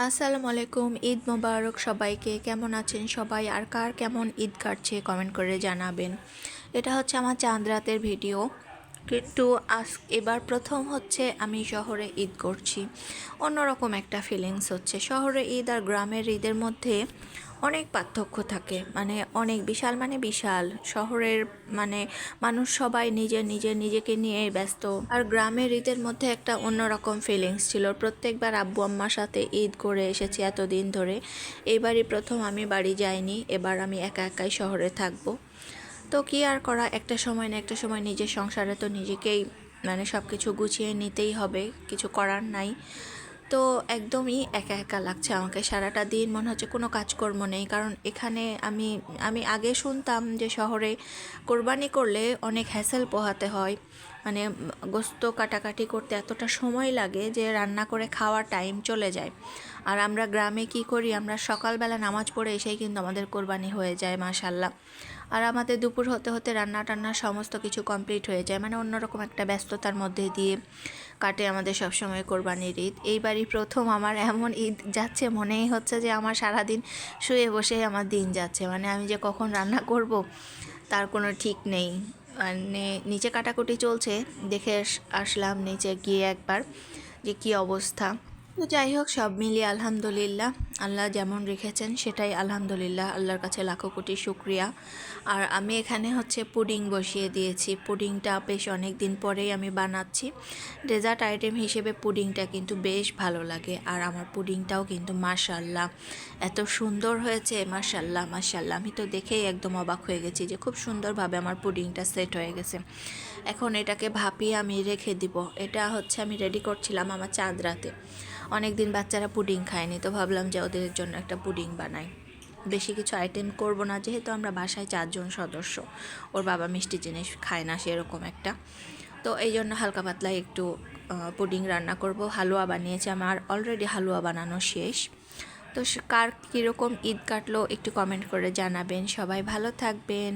আসসালামু আলাইকুম, ঈদ মোবারক সবাইকে। কেমন আছেন সবাই আর কার কেমন ঈদ কাটছে কমেন্ট করে জানাবেন। এটা হচ্ছে আমার চাঁদ রাতের ভিডিও, কিন্তু এবার প্রথম হচ্ছে আমি শহরে ঈদ করছি। অন্যরকম একটা ফিলিংস হচ্ছে। শহরে ঈদ আর গ্রামের ঈদের মধ্যে অনেক পার্থক্য থাকে, মানে অনেক বিশাল, মানে বিশাল। শহরের মানে মানুষ সবাই নিজেকে নিয়ে ব্যস্ত, আর গ্রামের ঈদের মধ্যে একটা অন্যরকম ফিলিংস ছিল। প্রত্যেকবার আব্বু আম্মার সাথে ঈদ করে এসেছি এতদিন ধরে। এইবারই প্রথম আমি বাড়ি যাইনি, এবার আমি একা একাই শহরে থাকবো। তো কি আর করা, একটা সময় না একটা সময় নিজের সংসারে তো নিজেকেই মানে সব কিছু গুছিয়ে নিতেই হবে, কিছু করার নাই। তো একদমই একা একা লাগছে আমাকে। সারাটা দিন মনে হচ্ছে কোনো কাজকর্ম নেই, কারণ এখানে আমি আমি আগে শুনতাম যে শহরে কোরবানি করলে অনেক হ্যাসেল পোহাতে হয়, মানে গোস্ত কাটাকাটি করতে এতটা সময় লাগে যে রান্না করে খাওয়ার টাইম চলে যায়। আর আমরা গ্রামে কি করি, আমরা সকালবেলা নামাজ পড়ে এসেই কিন্তু আমাদের কোরবানি হয়ে যায় মাশাল্লাহ। আর আমাদের দুপুর হতে হতে রান্না টান্না সমস্ত কিছু কমপ্লিট হয়ে যায়, মানে অন্যরকম একটা ব্যস্ততার মধ্যে দিয়ে কাটে আমাদের সবসময় কোরবানির ঈদ। এইবারই প্রথম আমার এমন ঈদ যাচ্ছে, মনেই হচ্ছে যে আমার সারাদিন শুয়ে বসেই আমার দিন যাচ্ছে, মানে আমি যে কখন রান্না করব তার কোনো ঠিক নেই। মানে নিচে কাটাকুটি চলছে, দেখে আসলাম নিচে গিয়ে একবার যে কী অবস্থা। তো যাই হোক, সব মিলিয়ে আলহামদুলিল্লাহ, আল্লাহ যেমন রেখেছেন সেটাই আলহামদুলিল্লাহ, আল্লাহর কাছে লাখো কোটি শুক্রিয়া। আর আমি এখানে হচ্ছে পুডিং বসিয়ে দিয়েছি। পুডিংটা বেশ অনেক দিন পরেই আমি বানাচ্ছি। ডেজার্ট আইটেম হিসেবে পুডিংটা কিন্তু বেশ ভালো লাগে, আর আমার পুডিংটাও কিন্তু মাশাল্লাহ এত সুন্দর হয়েছে। মাশাল্লাহ মাশাল্লাহ, আমি তো দেখেই একদম অবাক হয়ে গেছি যে খুব সুন্দরভাবে আমার পুডিংটা সেট হয়ে গেছে। এখন এটাকে ভাপিয়ে আমি রেখে দিব। এটা হচ্ছে আমি রেডি করছিলাম আমার চাঁদ রাতে। অনেক দিন বাচ্চারা পুডিং খায়নি, তো ভাবলাম যে ওদের জন্য একটা পুডিং বানাই। বেশি কিছু আইটেম করব না, যেহেতু আমরা বাসায় 4 জন সদস্য। ওর বাবা মিষ্টি জিনিস খায় না সেরকম একটা, তো এই জন্য হালকা পাতলা একটু পুডিং রান্না করব। হালুয়া বানিয়েছি, আমার অলরেডি হালুয়া বানানো শেষ। তো কার কীরকম ঈদ কাটলো একটু কমেন্ট করে জানাবেন। সবাই ভালো থাকবেন।